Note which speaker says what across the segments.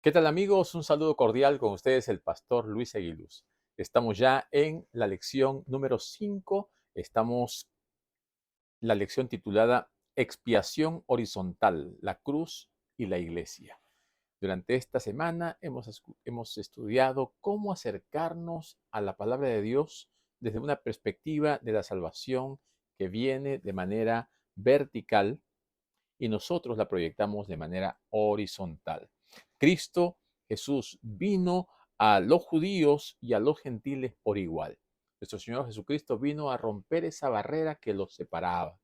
Speaker 1: ¿Qué tal amigos? Un saludo cordial con ustedes, el pastor Luis Aguiluz. Estamos ya en la lección número 5. Estamos la lección titulada Expiación horizontal, la cruz y la iglesia. Durante esta semana hemos estudiado cómo acercarnos a la palabra de Dios desde una perspectiva de la salvación que viene de manera vertical y nosotros la proyectamos de manera horizontal. Cristo Jesús vino a los judíos y a los gentiles por igual. Nuestro Señor Jesucristo vino a romper esa barrera que los separaba.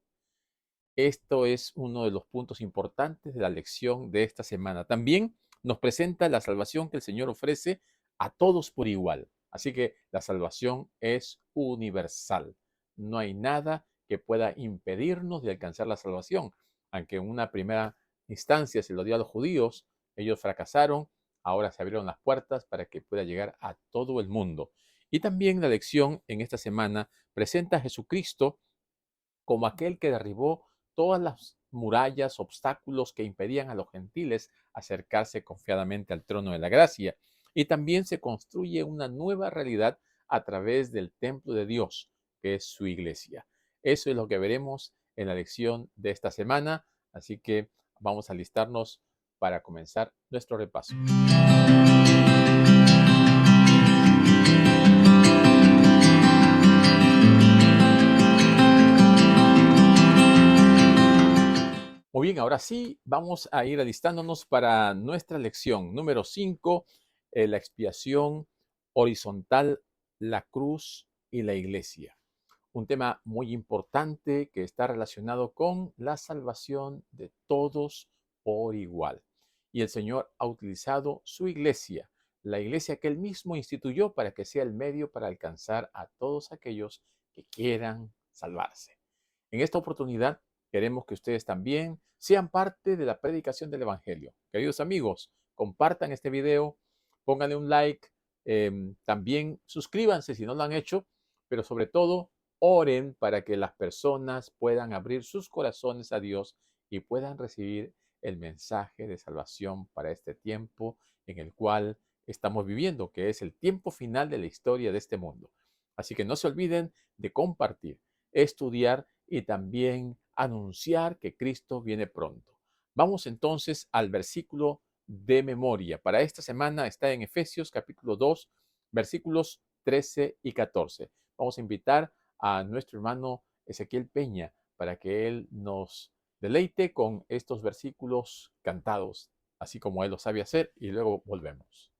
Speaker 1: Esto es uno de los puntos importantes de la lección de esta semana. También nos presenta la salvación que el Señor ofrece a todos por igual. Así que la salvación es universal. No hay nada que pueda impedirnos de alcanzar la salvación. Aunque en una primera instancia se lo dio a los judíos, ellos fracasaron, ahora se abrieron las puertas para que pueda llegar a todo el mundo. Y también la lección en esta semana presenta a Jesucristo como aquel que derribó todas las murallas, obstáculos que impedían a los gentiles acercarse confiadamente al trono de la gracia. Y también se construye una nueva realidad a través del templo de Dios, que es su iglesia. Eso es lo que veremos en la lección de esta semana, así que vamos a alistarnos para comenzar nuestro repaso. Muy bien, ahora sí, vamos a ir alistándonos para nuestra lección número 5, la expiación horizontal, la cruz y la iglesia. Un tema muy importante que está relacionado con la salvación de todos por igual. Y el Señor ha utilizado su iglesia, la iglesia que Él mismo instituyó para que sea el medio para alcanzar a todos aquellos que quieran salvarse. En esta oportunidad queremos que ustedes también sean parte de la predicación del Evangelio. Queridos amigos, compartan este video, pónganle un like, también suscríbanse si no lo han hecho, pero sobre todo oren para que las personas puedan abrir sus corazones a Dios y puedan recibir el mensaje de salvación para este tiempo en el cual estamos viviendo, que es el tiempo final de la historia de este mundo. Así que no se olviden de compartir, estudiar y también anunciar que Cristo viene pronto. Vamos entonces al versículo de memoria. Para esta semana está en Efesios capítulo 2, versículos 13 y 14. Vamos a invitar a nuestro hermano Ezequiel Peña para que él nos deleite con estos versículos cantados, así como él lo sabe hacer, y luego volvemos.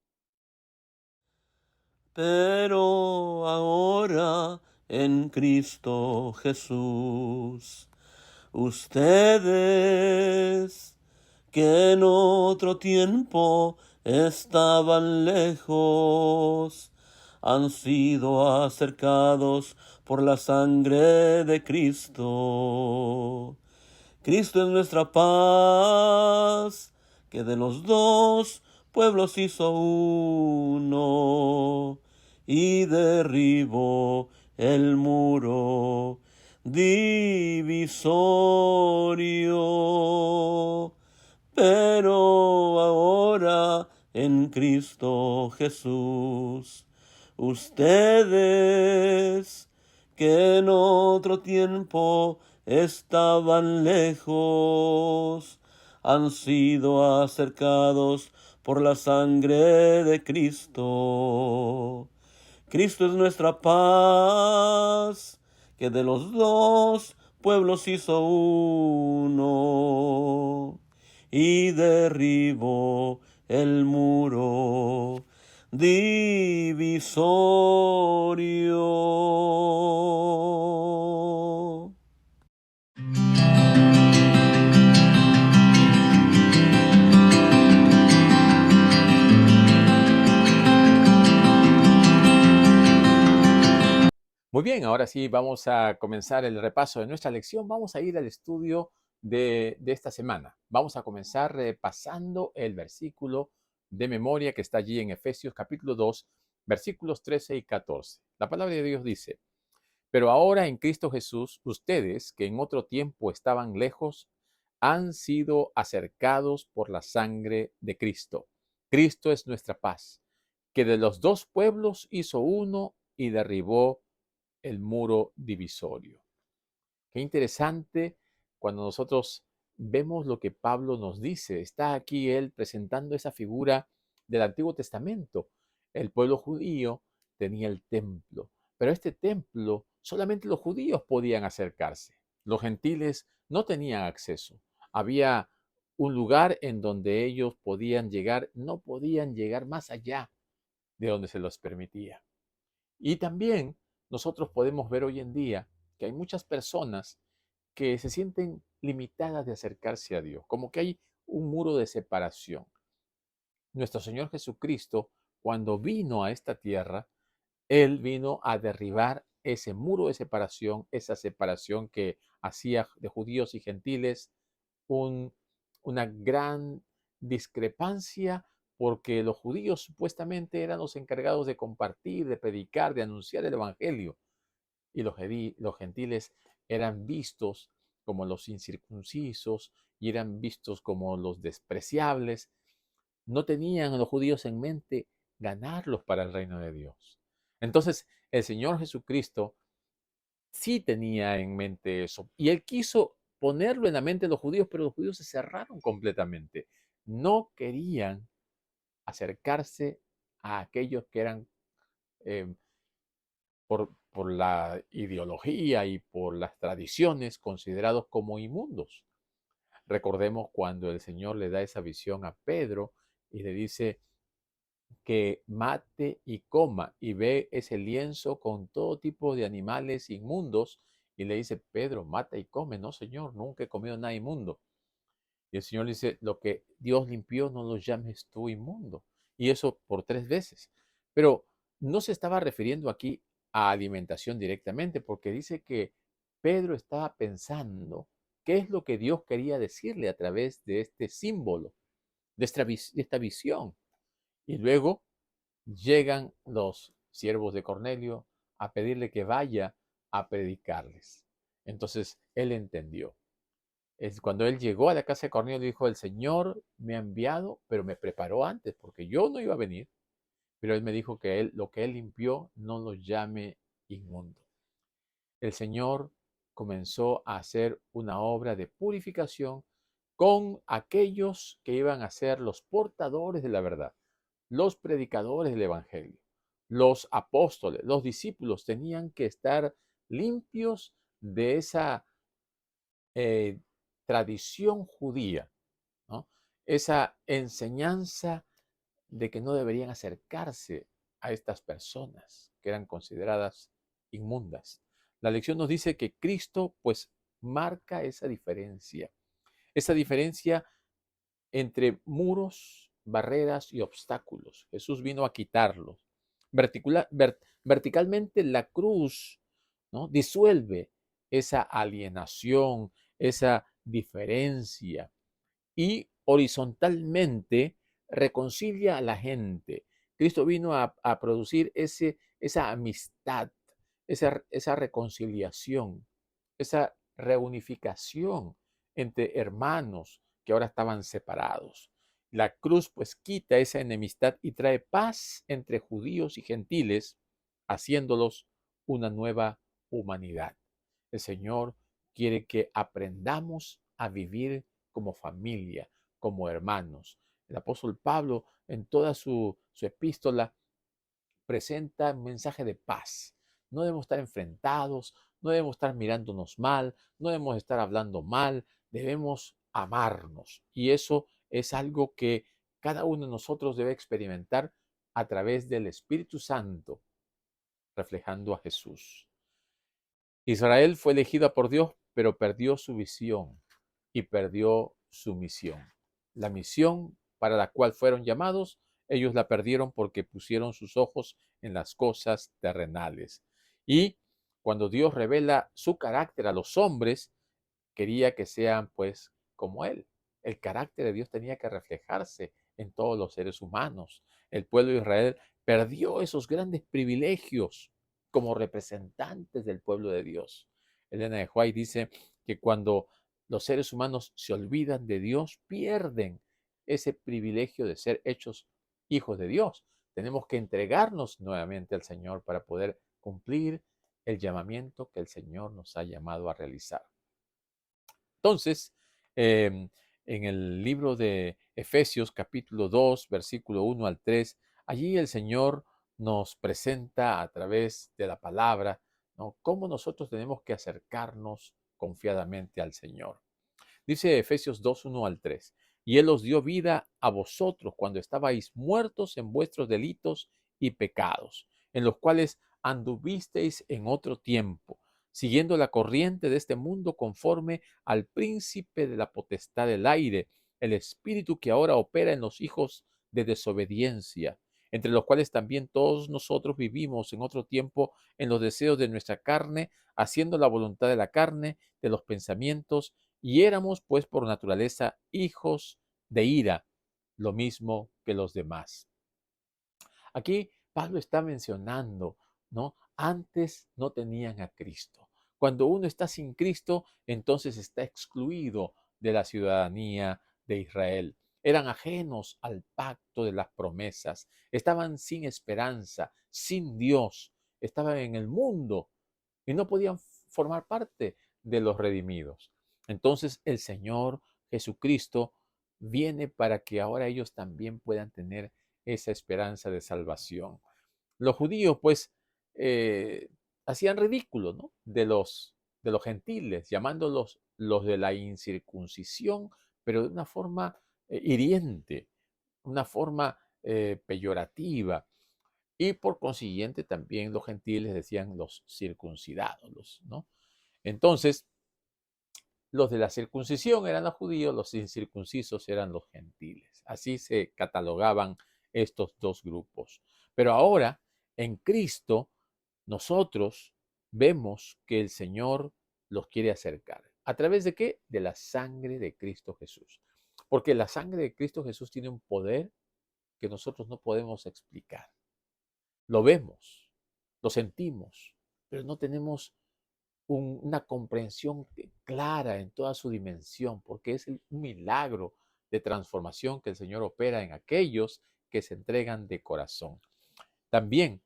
Speaker 2: Pero ahora en Cristo Jesús, ustedes que en otro tiempo estaban lejos, han sido acercados por la sangre de Cristo. Cristo es nuestra paz, que de los dos pueblos hizo uno y derribó el muro divisorio. Pero ahora en Cristo Jesús, ustedes que en otro tiempo estaban lejos, han sido acercados por la sangre de Cristo. Cristo es nuestra paz, que de los dos pueblos hizo uno y derribó el muro divisorio.
Speaker 1: Muy bien, ahora sí vamos a comenzar el repaso de nuestra lección. Vamos a ir al estudio de esta semana. Vamos a comenzar repasando el versículo de memoria que está allí en Efesios capítulo 2, versículos 13 y 14. La palabra de Dios dice: pero ahora en Cristo Jesús, ustedes que en otro tiempo estaban lejos, han sido acercados por la sangre de Cristo. Cristo es nuestra paz, que de los dos pueblos hizo uno y derribó el muro divisorio. Qué interesante cuando nosotros vemos lo que Pablo nos dice. Está aquí él presentando esa figura del Antiguo Testamento. El pueblo judío tenía el templo, pero este templo solamente los judíos podían acercarse. Los gentiles no tenían acceso. Había un lugar en donde ellos podían llegar, no podían llegar más allá de donde se los permitía. Y también nosotros podemos ver hoy en día que hay muchas personas que se sienten limitadas de acercarse a Dios, como que hay un muro de separación. Nuestro Señor Jesucristo, cuando vino a esta tierra, Él vino a derribar ese muro de separación, esa separación que hacía de judíos y gentiles un, una gran discrepancia, porque los judíos supuestamente eran los encargados de compartir, de predicar, de anunciar el Evangelio, y los gentiles eran vistos como los incircuncisos y eran vistos como los despreciables. No tenían los judíos en mente ganarlos para el reino de Dios. Entonces, el Señor Jesucristo sí tenía en mente eso. Y él quiso ponerlo en la mente de los judíos, pero los judíos se cerraron completamente. No querían acercarse a aquellos que eran, eh, por la ideología y por las tradiciones, considerados como inmundos. Recordemos cuando el Señor le da esa visión a Pedro y le dice que mate y coma, y ve ese lienzo con todo tipo de animales inmundos y le dice: Pedro, mata y come. No, Señor, nunca he comido nada inmundo. Y el Señor le dice: lo que Dios limpió no lo llames tú inmundo. Y eso por 3 veces. Pero no se estaba refiriendo aquí a alimentación directamente, porque dice que Pedro estaba pensando qué es lo que Dios quería decirle a través de este símbolo, de esta visión. Y luego llegan los siervos de Cornelio a pedirle que vaya a predicarles. Entonces él entendió. Es cuando él llegó a la casa de Cornelio, dijo: el Señor me ha enviado, pero me preparó antes, porque yo no iba a venir. Pero él me dijo que lo que él limpió no lo llame inmundo. El Señor comenzó a hacer una obra de purificación con aquellos que iban a ser los portadores de la verdad, los predicadores del Evangelio. Los apóstoles, los discípulos tenían que estar limpios de esa eh, tradición judía, ¿no? Esa enseñanza de que no deberían acercarse a estas personas que eran consideradas inmundas. La lección nos dice que Cristo pues marca esa diferencia entre muros, barreras y obstáculos. Jesús vino a quitarlos. Verticalmente la cruz, ¿no?, disuelve esa alienación, esa diferencia, y horizontalmente reconcilia a la gente. Cristo vino a producir esa amistad, esa reconciliación, esa reunificación entre hermanos que ahora estaban separados. La cruz pues quita esa enemistad y trae paz entre judíos y gentiles, haciéndolos una nueva humanidad. El Señor quiere que aprendamos a vivir como familia, como hermanos. El apóstol Pablo en toda su epístola presenta un mensaje de paz. No debemos estar enfrentados, no debemos estar mirándonos mal, no debemos estar hablando mal, debemos amarnos. Y eso es algo que cada uno de nosotros debe experimentar a través del Espíritu Santo, reflejando a Jesús. Israel fue elegida por Dios, pero perdió su visión y perdió su misión. La misión para la cual fueron llamados, ellos la perdieron porque pusieron sus ojos en las cosas terrenales. Y cuando Dios revela su carácter a los hombres, quería que sean pues como Él. El carácter de Dios tenía que reflejarse en todos los seres humanos. El pueblo de Israel perdió esos grandes privilegios como representantes del pueblo de Dios. Elena de White dice que cuando los seres humanos se olvidan de Dios, pierden ese privilegio de ser hechos hijos de Dios. Tenemos que entregarnos nuevamente al Señor para poder cumplir el llamamiento que el Señor nos ha llamado a realizar. Entonces, en el libro de Efesios capítulo 2, versículo 1 al 3, allí el Señor nos presenta a través de la palabra, ¿no?, cómo nosotros tenemos que acercarnos confiadamente al Señor. Dice Efesios 2, 1 al 3, y Él os dio vida a vosotros cuando estabais muertos en vuestros delitos y pecados, en los cuales anduvisteis en otro tiempo, siguiendo la corriente de este mundo conforme al príncipe de la potestad del aire, el espíritu que ahora opera en los hijos de desobediencia, entre los cuales también todos nosotros vivimos en otro tiempo en los deseos de nuestra carne, haciendo la voluntad de la carne, de los pensamientos, y éramos pues por naturaleza hijos de ira, lo mismo que los demás. Aquí Pablo está mencionando, ¿no? Antes no tenían a Cristo. Cuando uno está sin Cristo, entonces está excluido de la ciudadanía de Israel. Eran ajenos al pacto de las promesas. Estaban sin esperanza, sin Dios. Estaban en el mundo y no podían formar parte de los redimidos. Entonces el Señor Jesucristo viene para que ahora ellos también puedan tener esa esperanza de salvación. Los judíos, pues, eh, hacían ridículo, ¿no?, de los gentiles, llamándolos los de la incircuncisión, pero de una forma hiriente, una forma peyorativa. Y por consiguiente también los gentiles decían los circuncidados, ¿no? Entonces, los de la circuncisión eran los judíos, los incircuncisos eran los gentiles. Así se catalogaban estos dos grupos. Pero ahora, en Cristo, nosotros vemos que el Señor los quiere acercar. ¿A través de qué? De la sangre de Cristo Jesús. Porque la sangre de Cristo Jesús tiene un poder que nosotros no podemos explicar. Lo vemos, lo sentimos, pero no tenemos una comprensión clara en toda su dimensión, porque es un milagro de transformación que el Señor opera en aquellos que se entregan de corazón. También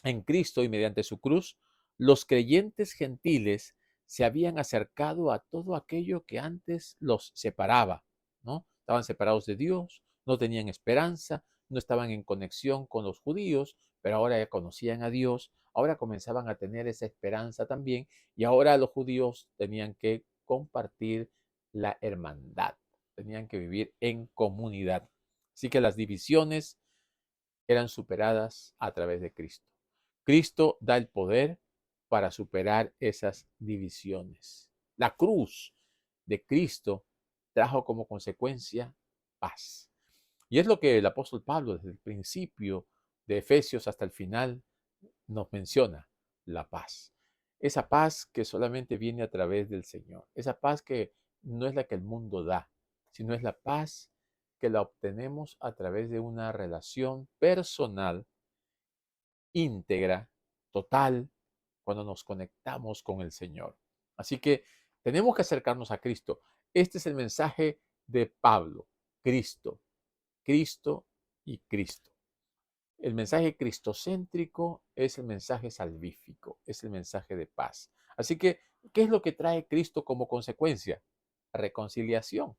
Speaker 1: en Cristo y mediante su cruz, los creyentes gentiles se habían acercado a todo aquello que antes los separaba, ¿no? Estaban separados de Dios, no tenían esperanza, no estaban en conexión con los judíos, pero ahora ya conocían a Dios, ahora comenzaban a tener esa esperanza también, y ahora los judíos tenían que compartir la hermandad, tenían que vivir en comunidad. Así que las divisiones eran superadas a través de Cristo. Cristo da el poder para superar esas divisiones. La cruz de Cristo trajo como consecuencia paz. Y es lo que el apóstol Pablo desde el principio de Efesios hasta el final nos menciona, la paz. Esa paz que solamente viene a través del Señor. Esa paz que no es la que el mundo da, sino es la paz que la obtenemos a través de una relación personal, íntegra, total, cuando nos conectamos con el Señor. Así que tenemos que acercarnos a Cristo. Este es el mensaje de Pablo: Cristo, Cristo y Cristo. El mensaje cristocéntrico es el mensaje salvífico, es el mensaje de paz. Así que, ¿qué es lo que trae Cristo como consecuencia? Reconciliación.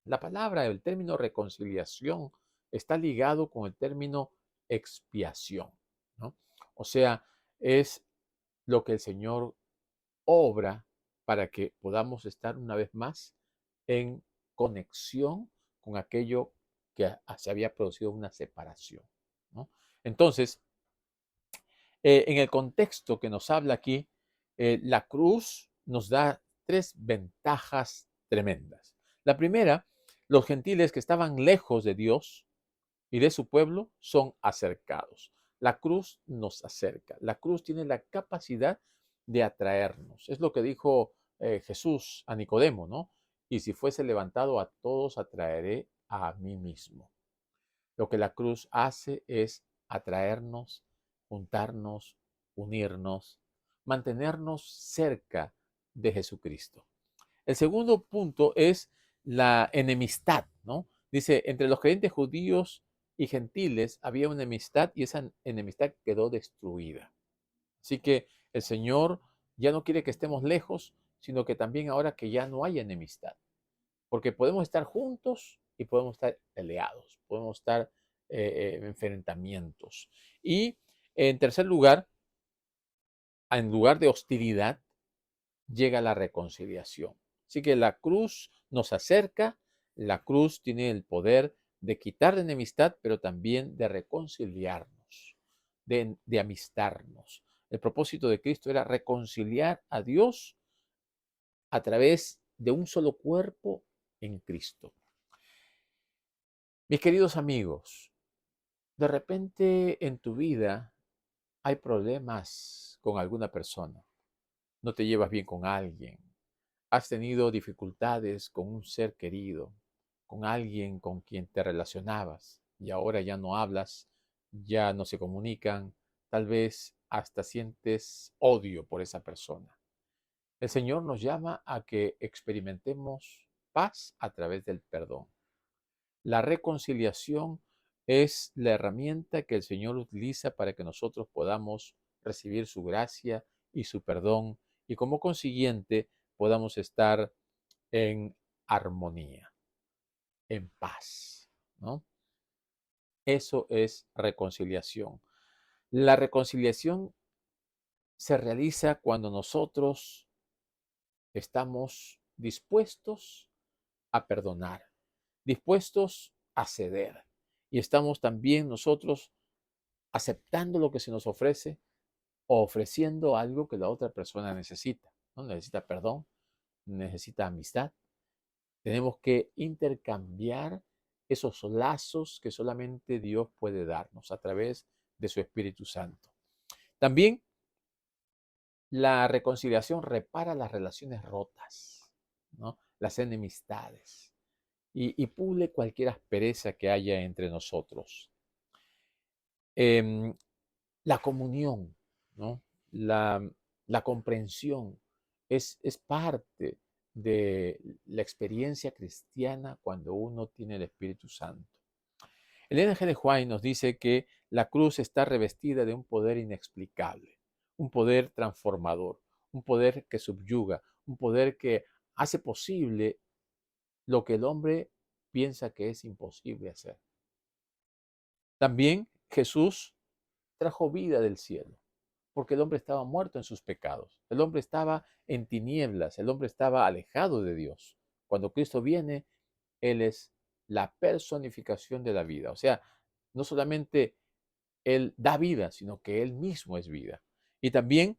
Speaker 1: La palabra, el término reconciliación, está ligado con el término expiación, ¿no? O sea, es lo que el Señor obra para que podamos estar una vez más en conexión con aquello que se había producido una separación, ¿no? Entonces, en el contexto que nos habla aquí, la cruz nos da tres ventajas tremendas. La primera, los gentiles que estaban lejos de Dios y de su pueblo son acercados. La cruz nos acerca. La cruz tiene la capacidad de atraernos. Es lo que dijo Jesús a Nicodemo, ¿no? Y si fuese levantado a todos, atraeré a mí mismo. Lo que la cruz hace es atraernos, juntarnos, unirnos, mantenernos cerca de Jesucristo. El segundo punto es la enemistad, ¿no? Dice, entre los creyentes judíos y gentiles había una enemistad y esa enemistad quedó destruida. Así que el Señor ya no quiere que estemos lejos, sino que también ahora que ya no hay enemistad, porque podemos estar juntos y podemos estar peleados, podemos estar en enfrentamientos. Y en tercer lugar, en lugar de hostilidad, llega la reconciliación. Así que la cruz nos acerca, la cruz tiene el poder de quitar la enemistad, pero también de reconciliarnos, de amistarnos. El propósito de Cristo era reconciliar a Dios a través de un solo cuerpo en Cristo. Mis queridos amigos, de repente en tu vida hay problemas con alguna persona, no te llevas bien con alguien, has tenido dificultades con un ser querido, con alguien con quien te relacionabas y ahora ya no hablas, ya no se comunican, tal vez hasta sientes odio por esa persona. El Señor nos llama a que experimentemos paz a través del perdón. La reconciliación es la herramienta que el Señor utiliza para que nosotros podamos recibir su gracia y su perdón y como consiguiente podamos estar en armonía, en paz, ¿no? Eso es reconciliación. La reconciliación se realiza cuando nosotros estamos dispuestos a perdonar, dispuestos a ceder y estamos también nosotros aceptando lo que se nos ofrece o ofreciendo algo que la otra persona necesita, ¿no? Necesita perdón, necesita amistad. Tenemos que intercambiar esos lazos que solamente Dios puede darnos a través de su Espíritu Santo. También la reconciliación repara las relaciones rotas, ¿no? Las enemistades y pule cualquier aspereza que haya entre nosotros. Em, la comunión, ¿no? La, la comprensión es parte de la experiencia cristiana cuando uno tiene el Espíritu Santo. El N.G. de White nos dice que la cruz está revestida de un poder inexplicable, un poder transformador, un poder que subyuga, un poder que hace posible lo que el hombre piensa que es imposible hacer. También Jesús trajo vida del cielo, porque el hombre estaba muerto en sus pecados, el hombre estaba en tinieblas, el hombre estaba alejado de Dios. Cuando Cristo viene, Él es la personificación de la vida. O sea, no solamente Él da vida, sino que Él mismo es vida. Y también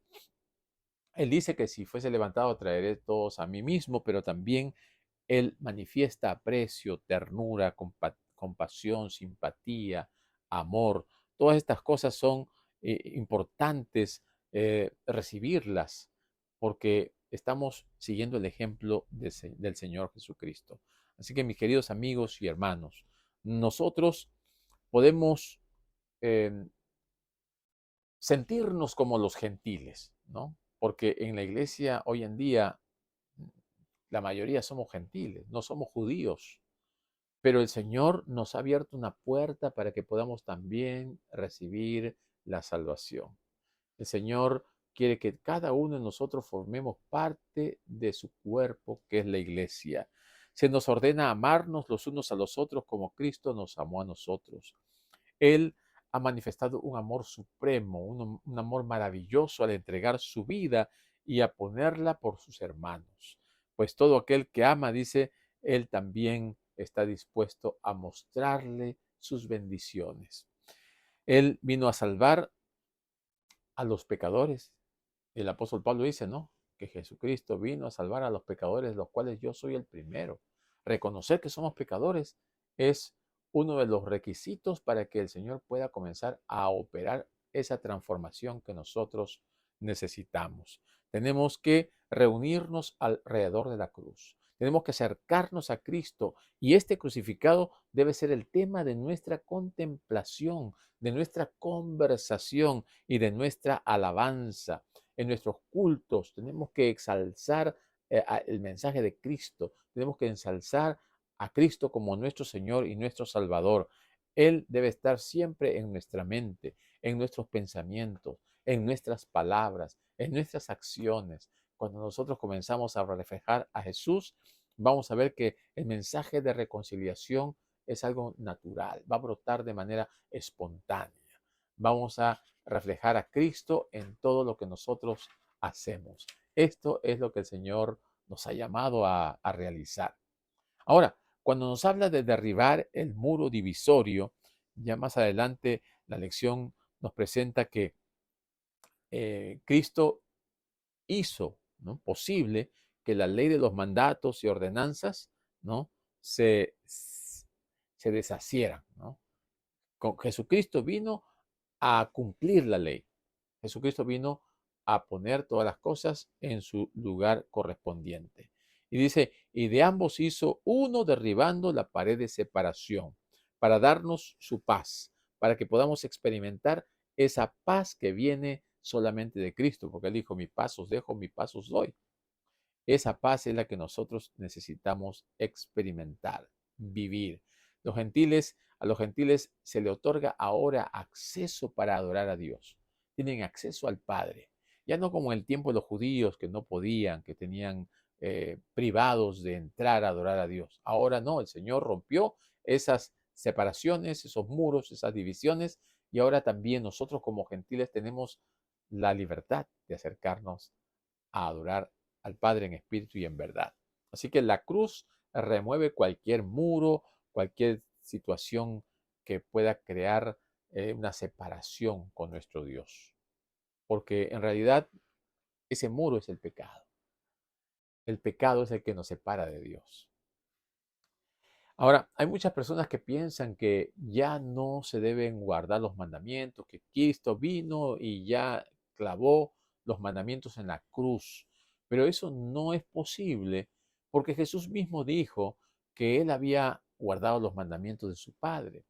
Speaker 1: Él dice que si fuese levantado traeré todos a mí mismo, pero también Él manifiesta aprecio, ternura, compasión, simpatía, amor. Todas estas cosas son importantes recibirlas porque estamos siguiendo el ejemplo del Señor Jesucristo. Así que mis queridos amigos y hermanos, nosotros podemos eh, sentirnos como los gentiles, ¿no? Porque en la iglesia hoy en día la mayoría somos gentiles, no somos judíos, pero el Señor nos ha abierto una puerta para que podamos también recibir la salvación. El Señor quiere que cada uno de nosotros formemos parte de su cuerpo, que es la iglesia. Se nos ordena amarnos los unos a los otros como Cristo nos amó a nosotros. Él ha manifestado un amor supremo, un amor maravilloso al entregar su vida y a ponerla por sus hermanos. Pues todo aquel que ama, dice, Él también está dispuesto a mostrarle sus bendiciones. Él vino a salvar a los pecadores. El apóstol Pablo dice, ¿no? Que Jesucristo vino a salvar a los pecadores, de los cuales yo soy el primero. Reconocer que somos pecadores es uno de los requisitos para que el Señor pueda comenzar a operar esa transformación que nosotros necesitamos. Tenemos que reunirnos alrededor de la cruz. Tenemos que acercarnos a Cristo y este crucificado debe ser el tema de nuestra contemplación, de nuestra conversación y de nuestra alabanza. En nuestros cultos tenemos que exalzar el mensaje de Cristo, tenemos que ensalzar a Cristo como nuestro Señor y nuestro Salvador. Él debe estar siempre en nuestra mente, en nuestros pensamientos, en nuestras palabras, en nuestras acciones. Cuando nosotros comenzamos a reflejar a Jesús, vamos a ver que el mensaje de reconciliación es algo natural, va a brotar de manera espontánea. Vamos a reflejar a Cristo en todo lo que nosotros hacemos. Esto es lo que el Señor nos ha llamado a realizar. Ahora, cuando nos habla de derribar el muro divisorio, ya más adelante la lección nos presenta que Cristo hizo, ¿no?, posible que la ley de los mandatos y ordenanzas, ¿no?, se, se deshacieran, ¿no? Jesucristo vino a cumplir la ley. Jesucristo vino a poner todas las cosas en su lugar correspondiente. Y dice, y de ambos hizo uno derribando la pared de separación para darnos su paz, para que podamos experimentar esa paz que viene solamente de Cristo, porque Él dijo, mi paz os dejo, mi paz os doy. Esa paz es la que nosotros necesitamos experimentar, vivir. A los gentiles se le otorga ahora acceso para adorar a Dios. Tienen acceso al Padre. Ya no como en el tiempo de los judíos que no podían, que tenían privados de entrar a adorar a Dios. Ahora no, el Señor rompió esas separaciones, esos muros, esas divisiones, y ahora también nosotros como gentiles tenemos la libertad de acercarnos a adorar al Padre en espíritu y en verdad. Así que la cruz remueve cualquier muro, cualquier situación que pueda crear una separación con nuestro Dios. Porque en realidad ese muro es el pecado. El pecado es el que nos separa de Dios. Ahora, hay muchas personas que piensan que ya no se deben guardar los mandamientos, que Cristo vino y ya clavó los mandamientos en la cruz. Pero eso no es posible porque Jesús mismo dijo que él había guardado los mandamientos de su Padre.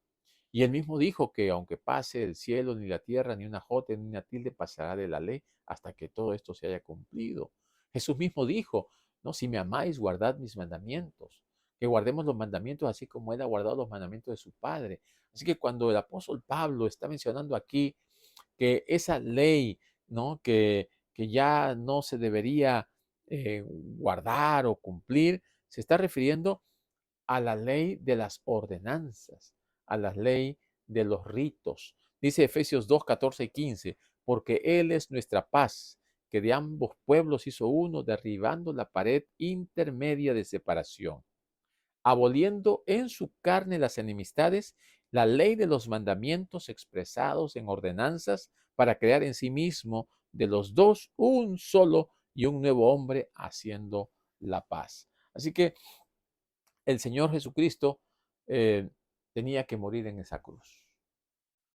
Speaker 1: Y él mismo dijo que aunque pase el cielo, ni la tierra, ni una jota, ni una tilde pasará de la ley hasta que todo esto se haya cumplido. Jesús mismo dijo, no, si me amáis, guardad mis mandamientos. Que guardemos los mandamientos así como él ha guardado los mandamientos de su Padre. Así que cuando el apóstol Pablo está mencionando aquí que esa ley, ¿no?, que ya no se debería guardar o cumplir, se está refiriendo a la ley de las ordenanzas, a la ley de los ritos. Dice Efesios 2, 14 y 15, porque Él es nuestra paz, que de ambos pueblos hizo uno, derribando la pared intermedia de separación, aboliendo en su carne las enemistades, la ley de los mandamientos expresados en ordenanzas, para crear en sí mismo de los dos un solo y un nuevo hombre, haciendo la paz. Así que el Señor Jesucristo eh, tenía que morir en esa cruz.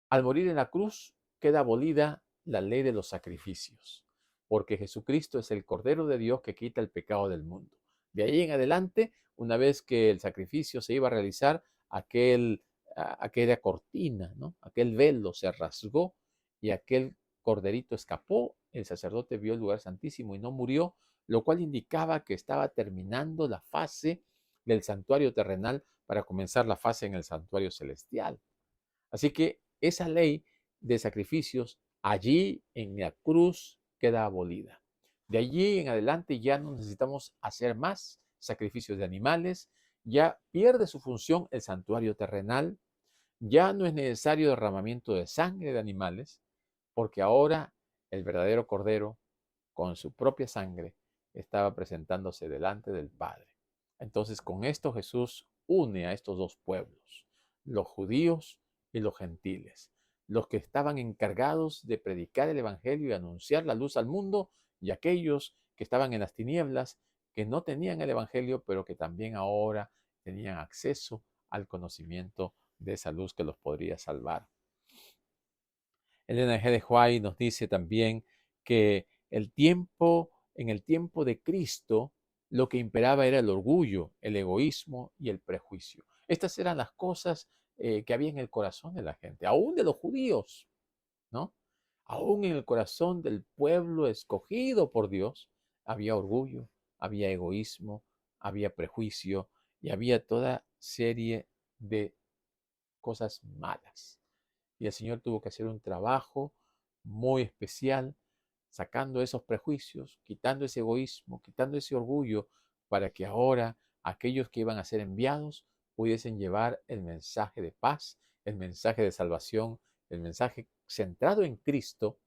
Speaker 1: Al morir en la cruz queda abolida la ley de los sacrificios, porque Jesucristo es el Cordero de Dios que quita el pecado del mundo. De ahí en adelante, una vez que el sacrificio se iba a realizar, aquella cortina, ¿no?, aquel velo se rasgó y aquel corderito escapó. El sacerdote vio el lugar santísimo y no murió, lo cual indicaba que estaba terminando la fase del santuario terrenal para comenzar la fase en el santuario celestial. Así que esa ley de sacrificios allí en la cruz queda abolida. De allí en adelante ya no necesitamos hacer más sacrificios de animales, ya pierde su función el santuario terrenal, ya no es necesario derramamiento de sangre de animales, porque ahora el verdadero Cordero, con su propia sangre, estaba presentándose delante del Padre. Entonces, con esto Jesús une a estos dos pueblos, los judíos y los gentiles, los que estaban encargados de predicar el Evangelio y anunciar la luz al mundo, y aquellos que estaban en las tinieblas, que no tenían el Evangelio, pero que también ahora tenían acceso al conocimiento de esa luz que los podría salvar. Elena G. de White nos dice también que en el tiempo de Cristo, lo que imperaba era el orgullo, el egoísmo y el prejuicio. Estas eran las cosas que había en el corazón de la gente, aún de los judíos, ¿no? Aún en el corazón del pueblo escogido por Dios, había orgullo, había egoísmo, había prejuicio y había toda serie de cosas malas. Y el Señor tuvo que hacer un trabajo muy especial, sacando esos prejuicios, quitando ese egoísmo, quitando ese orgullo, para que ahora aquellos que iban a ser enviados pudiesen llevar el mensaje de paz, el mensaje de salvación, el mensaje centrado en Cristo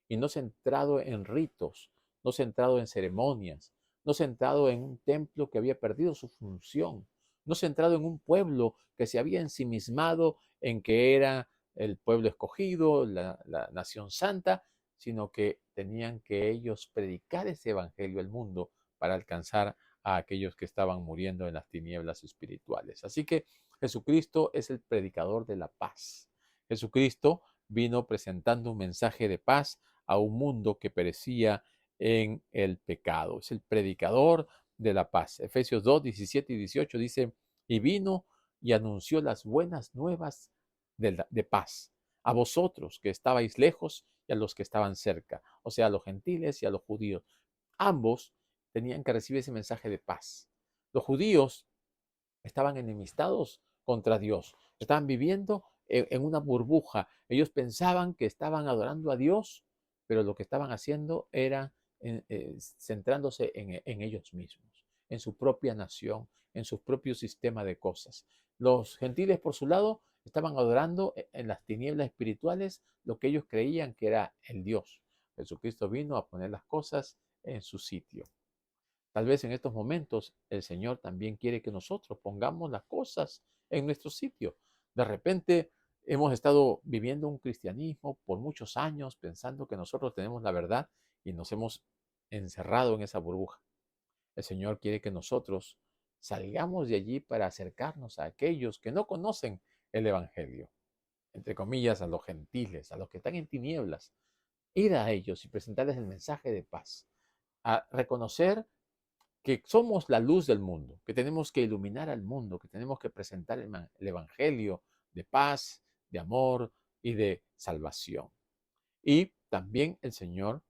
Speaker 1: y no centrado en ritos, no centrado en ceremonias, no centrado en un templo que había perdido su función, no centrado en un pueblo que se había ensimismado en que era el pueblo escogido, la nación santa, sino que tenían que ellos predicar ese evangelio al mundo para alcanzar a aquellos que estaban muriendo en las tinieblas espirituales. Así que Jesucristo es el predicador de la paz. Jesucristo vino presentando un mensaje de paz a un mundo que perecía en el pecado. Es el predicador de la paz. Efesios 2, 17 y 18 dice, y vino y anunció las buenas nuevas de paz a vosotros que estabais lejos y a los que estaban cerca, o sea, a los gentiles y a los judíos. Ambos tenían que recibir ese mensaje de paz. Los judíos estaban enemistados contra Dios, estaban viviendo en una burbuja. Ellos pensaban que estaban adorando a Dios, pero lo que estaban haciendo era centrándose en ellos mismos, en su propia nación, en su propio sistema de cosas. Los gentiles, por su lado, estaban adorando en las tinieblas espirituales lo que ellos creían que era el Dios. Jesucristo vino a poner las cosas en su sitio. Tal vez en estos momentos el Señor también quiere que nosotros pongamos las cosas en nuestro sitio. De repente hemos estado viviendo un cristianismo por muchos años pensando que nosotros tenemos la verdad y nos hemos encerrado en esa burbuja. El Señor quiere que nosotros salgamos de allí para acercarnos a aquellos que no conocen el Evangelio, entre comillas, a los gentiles, a los que están en tinieblas, ir a ellos y presentarles el mensaje de paz, a reconocer que somos la luz del mundo, que tenemos que iluminar al mundo, que tenemos que presentar el Evangelio de paz, de amor y de salvación. Y también el Señor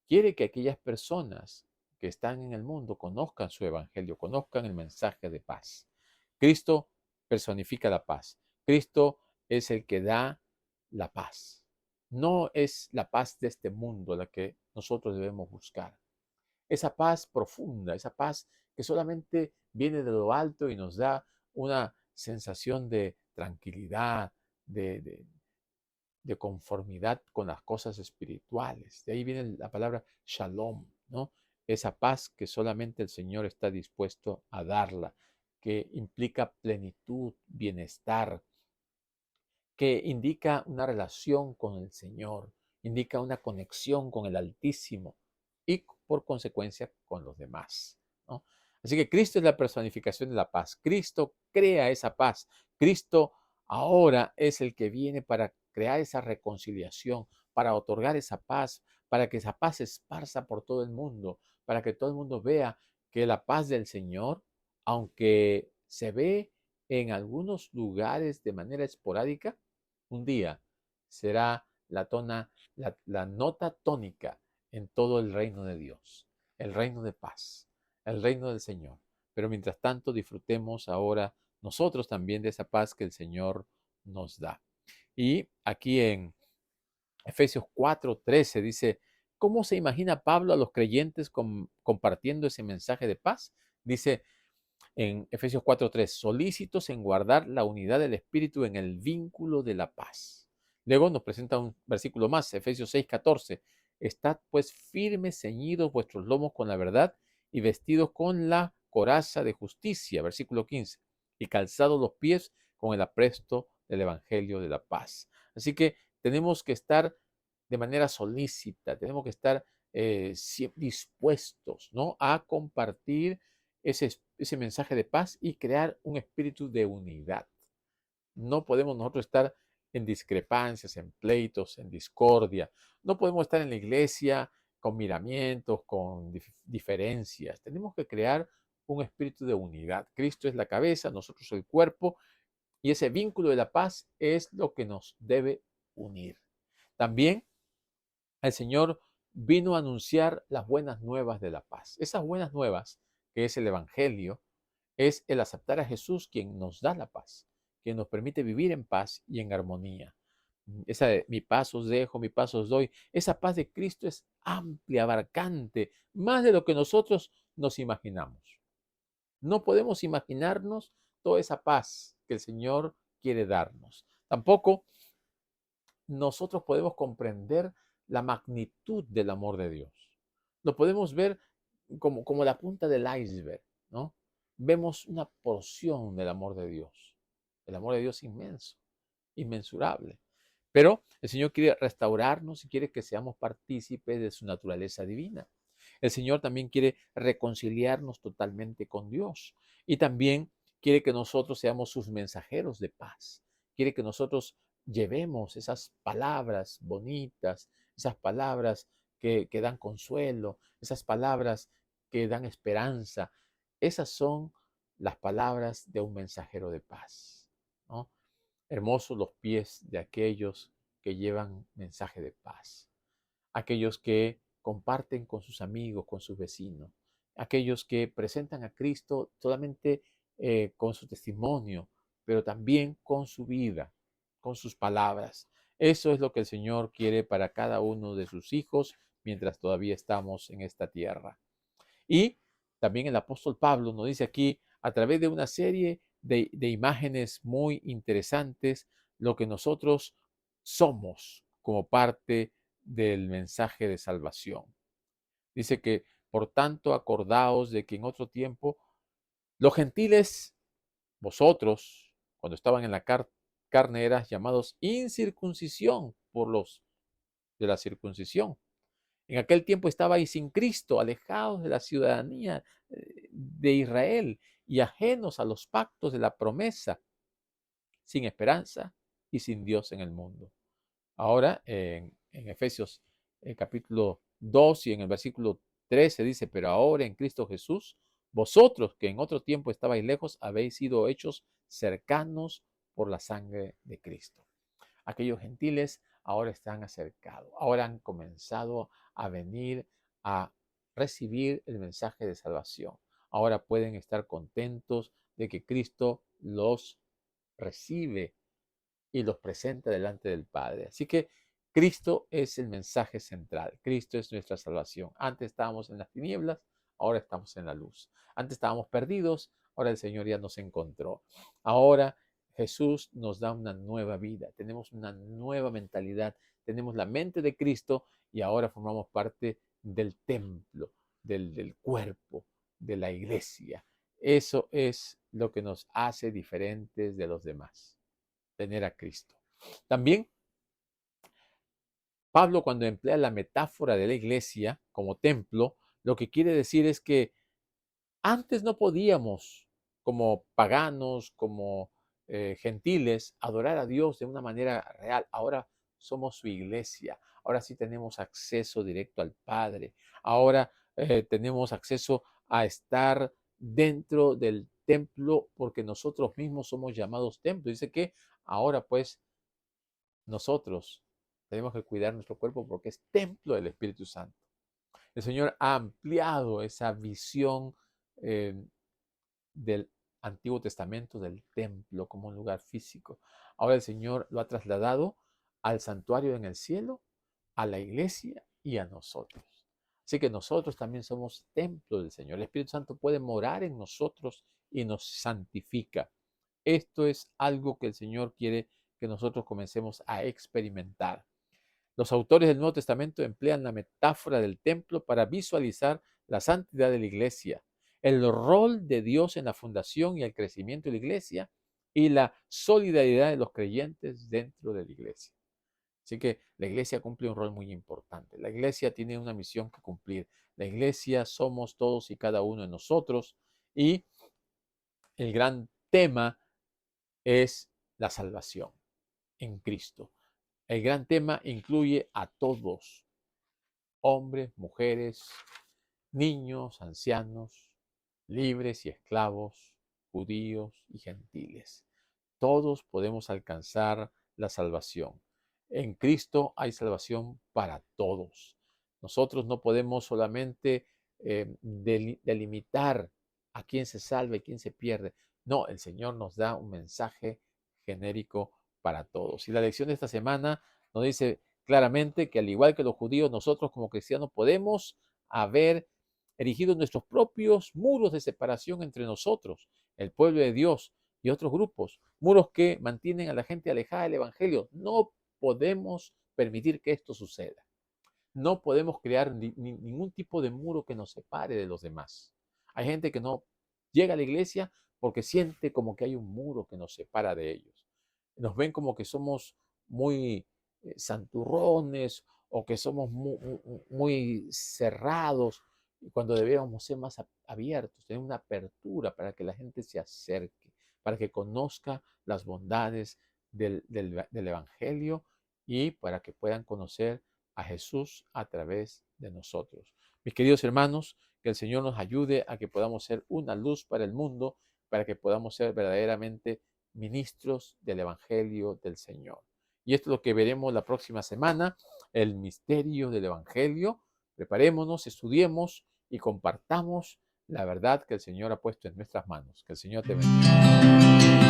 Speaker 1: quiere que aquellas personas que están en el mundo conozcan su Evangelio, conozcan el mensaje de paz. Cristo personifica la paz. Cristo es el que da la paz. No es la paz de este mundo la que nosotros debemos buscar. Esa paz profunda, esa paz que solamente viene de lo alto y nos da una sensación de tranquilidad, de, de, de conformidad con las cosas espirituales. De ahí viene la palabra shalom, ¿no? Esa paz que solamente el Señor está dispuesto a darla, que implica plenitud, bienestar, que indica una relación con el Señor, indica una conexión con el Altísimo y por consecuencia con los demás, ¿no? Así que Cristo es la personificación de la paz. Cristo crea esa paz. Cristo ahora es el que viene para crear esa reconciliación, para otorgar esa paz, para que esa paz se esparza por todo el mundo, para que todo el mundo vea que la paz del Señor, aunque se ve en algunos lugares de manera esporádica, un día será la nota tónica en todo el reino de Dios, el reino de paz, el reino del Señor. Pero mientras tanto disfrutemos ahora nosotros también de esa paz que el Señor nos da. Y aquí en Efesios 4:13 dice, ¿cómo se imagina Pablo a los creyentes compartiendo ese mensaje de paz? Dice, en Efesios 4:3, solícitos en guardar la unidad del Espíritu en el vínculo de la paz. Luego nos presenta un versículo más, Efesios 6:14, estad pues firmes, ceñidos vuestros lomos con la verdad y vestidos con la coraza de justicia, versículo 15, y calzados los pies con el apresto del Evangelio de la paz. Así que tenemos que estar de manera solícita, tenemos que estar dispuestos, ¿no?, a compartir ese mensaje de paz y crear un espíritu de unidad. No podemos nosotros estar en discrepancias, en pleitos, en discordia. No podemos estar en la iglesia con miramientos, con diferencias. Tenemos que crear un espíritu de unidad. Cristo es la cabeza, nosotros el cuerpo, y ese vínculo de la paz es lo que nos debe unir. También el Señor vino a anunciar las buenas nuevas de la paz. Esas buenas nuevas, que es el Evangelio, es el aceptar a Jesús quien nos da la paz, quien nos permite vivir en paz y en armonía. Esa de mi paz os dejo, mi paz os doy. Esa paz de Cristo es amplia, abarcante, más de lo que nosotros nos imaginamos. No podemos imaginarnos toda esa paz que el Señor quiere darnos. Tampoco nosotros podemos comprender la magnitud del amor de Dios. Lo podemos ver como la punta del iceberg, ¿no? Vemos una porción del amor de Dios. El amor de Dios inmenso, inmensurable. Pero el Señor quiere restaurarnos y quiere que seamos partícipes de su naturaleza divina. El Señor también quiere reconciliarnos totalmente con Dios y también quiere que nosotros seamos sus mensajeros de paz. Quiere que nosotros llevemos esas palabras bonitas, esas palabras que dan consuelo, esas palabras que dan esperanza. Esas son las palabras de un mensajero de paz, ¿no? Hermosos los pies de aquellos que llevan mensaje de paz, aquellos que comparten con sus amigos, con sus vecinos, aquellos que presentan a Cristo solamente con su testimonio, pero también con su vida, con sus palabras. Eso es lo que el Señor quiere para cada uno de sus hijos mientras todavía estamos en esta tierra. Y también el apóstol Pablo nos dice aquí, a través de una serie de imágenes muy interesantes, lo que nosotros somos como parte del mensaje de salvación. Dice que, por tanto, acordaos de que en otro tiempo los gentiles, vosotros, cuando estaban en la carne, eras llamados incircuncisión por los de la circuncisión. En aquel tiempo estabais sin Cristo, alejados de la ciudadanía de Israel y ajenos a los pactos de la promesa, sin esperanza y sin Dios en el mundo. Ahora, en Efesios capítulo 2 y en el versículo 13 dice, pero ahora en Cristo Jesús, vosotros que en otro tiempo estabais lejos, habéis sido hechos cercanos por la sangre de Cristo. Aquellos gentiles ahora están acercados, ahora han comenzado a venir a recibir el mensaje de salvación. Ahora pueden estar contentos de que Cristo los recibe y los presenta delante del Padre. Así que Cristo es el mensaje central. Cristo es nuestra salvación. Antes estábamos en las tinieblas, ahora estamos en la luz. Antes estábamos perdidos, ahora el Señor ya nos encontró. Ahora Jesús nos da una nueva vida, tenemos una nueva mentalidad, tenemos la mente de Cristo y ahora formamos parte del templo, del cuerpo, de la iglesia. Eso es lo que nos hace diferentes de los demás, tener a Cristo. También Pablo, cuando emplea la metáfora de la iglesia como templo, lo que quiere decir es que antes no podíamos, como paganos, como gentiles, adorar a Dios de una manera real. Ahora somos su iglesia. Ahora sí tenemos acceso directo al Padre. Ahora tenemos acceso a estar dentro del templo porque nosotros mismos somos llamados templo. Dice que ahora pues nosotros tenemos que cuidar nuestro cuerpo porque es templo del Espíritu Santo. El Señor ha ampliado esa visión eh, del Antiguo Testamento del templo como un lugar físico. Ahora el Señor lo ha trasladado al santuario en el cielo, a la iglesia y a nosotros. Así que nosotros también somos templo del Señor. El Espíritu Santo puede morar en nosotros y nos santifica. Esto es algo que el Señor quiere que nosotros comencemos a experimentar. Los autores del Nuevo Testamento emplean la metáfora del templo para visualizar la santidad de la iglesia, el rol de Dios en la fundación y el crecimiento de la iglesia y la solidaridad de los creyentes dentro de la iglesia. Así que la iglesia cumple un rol muy importante. La iglesia tiene una misión que cumplir. La iglesia somos todos y cada uno de nosotros y el gran tema es la salvación en Cristo. El gran tema incluye a todos, hombres, mujeres, niños, ancianos, libres y esclavos, judíos y gentiles. Todos podemos alcanzar la salvación. En Cristo hay salvación para todos. Nosotros no podemos solamente delimitar a quién se salva y quién se pierde. No, el Señor nos da un mensaje genérico para todos. Y la lección de esta semana nos dice claramente que al igual que los judíos, nosotros como cristianos podemos haber erigido nuestros propios muros de separación entre nosotros, el pueblo de Dios y otros grupos, muros que mantienen a la gente alejada del Evangelio. No podemos permitir que esto suceda. No podemos crear ningún tipo de muro que nos separe de los demás. Hay gente que no llega a la iglesia porque siente como que hay un muro que nos separa de ellos. Nos ven como que somos muy santurrones o que somos muy cerrados, cuando deberíamos ser más abiertos, tener una apertura para que la gente se acerque, para que conozca las bondades del Evangelio y para que puedan conocer a Jesús a través de nosotros. Mis queridos hermanos, que el Señor nos ayude a que podamos ser una luz para el mundo, para que podamos ser verdaderamente ministros del Evangelio del Señor. Y esto es lo que veremos la próxima semana, el misterio del Evangelio. Preparémonos, estudiemos y compartamos la verdad que el Señor ha puesto en nuestras manos. Que el Señor te bendiga.